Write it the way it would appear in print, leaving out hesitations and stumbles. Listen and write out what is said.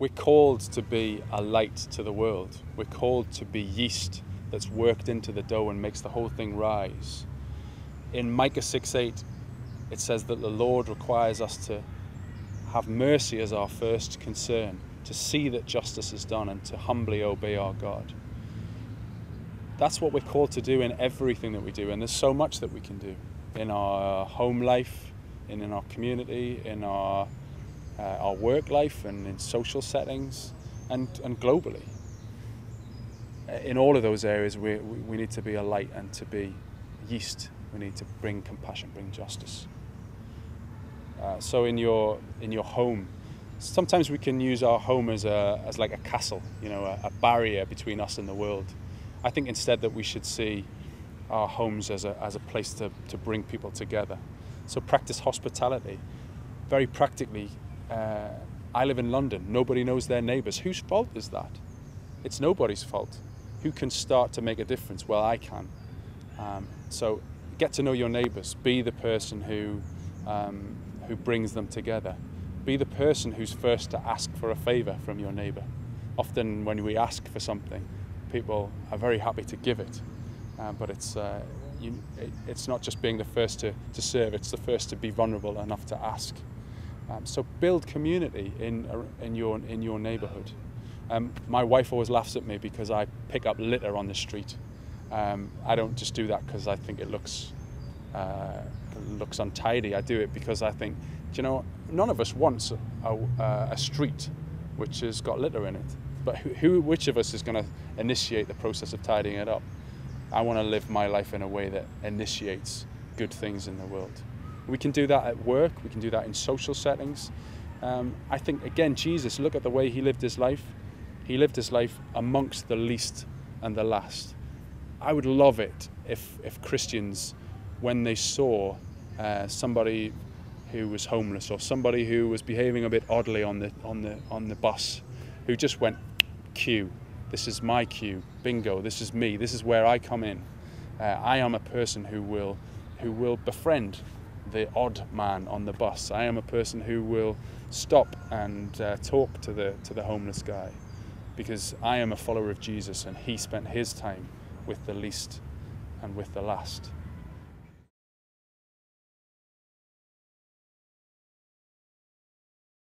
We're called to be a light to the world. We're called to be yeast that's worked into the dough and makes the whole thing rise. In Micah 6:8, it says that the Lord requires us to have mercy as our first concern, to see that justice is done and to humbly obey our God. That's what we're called to do in everything that we do, and there's so much that we can do in our home life, in our community, in our work life, and in social settings, and globally. In all of those areas, we need to be a light and to be yeast. We need to bring compassion, bring justice. So in your home, sometimes we can use our home as like a castle, a barrier between us and the world. I think instead that we should see our homes as a place to bring people together. So practice hospitality. Very practically, I live in London. Nobody knows their neighbours. Whose fault is that? It's nobody's fault. Who can start to make a difference? Well, I can. So get to know your neighbours. Be the person who brings them together. Be the person who's first to ask for a favour from your neighbour. Often when we ask for something, people are very happy to give it. But it's not just being the first to serve, it's the first to be vulnerable enough to ask. So build community in your neighbourhood. My wife always laughs at me because I pick up litter on the street. I don't just do that because I think it looks untidy. I do it because I think, none of us wants a street which has got litter in it. But which of us is going to initiate the process of tidying it up? I want to live my life in a way that initiates good things in the world. We can do that at work. We can do that in social settings. I think, again, Jesus, look at the way he lived his life. He lived his life amongst the least and the last. I would love it if Christians, when they saw somebody who was homeless or somebody who was behaving a bit oddly on the bus, who just went, queue, this is my queue, bingo, this is me, this is where I come in. I am a person who will befriend the odd man on the bus. I am a person who will stop and talk to the homeless guy, because I am a follower of Jesus and he spent his time with the least and with the last.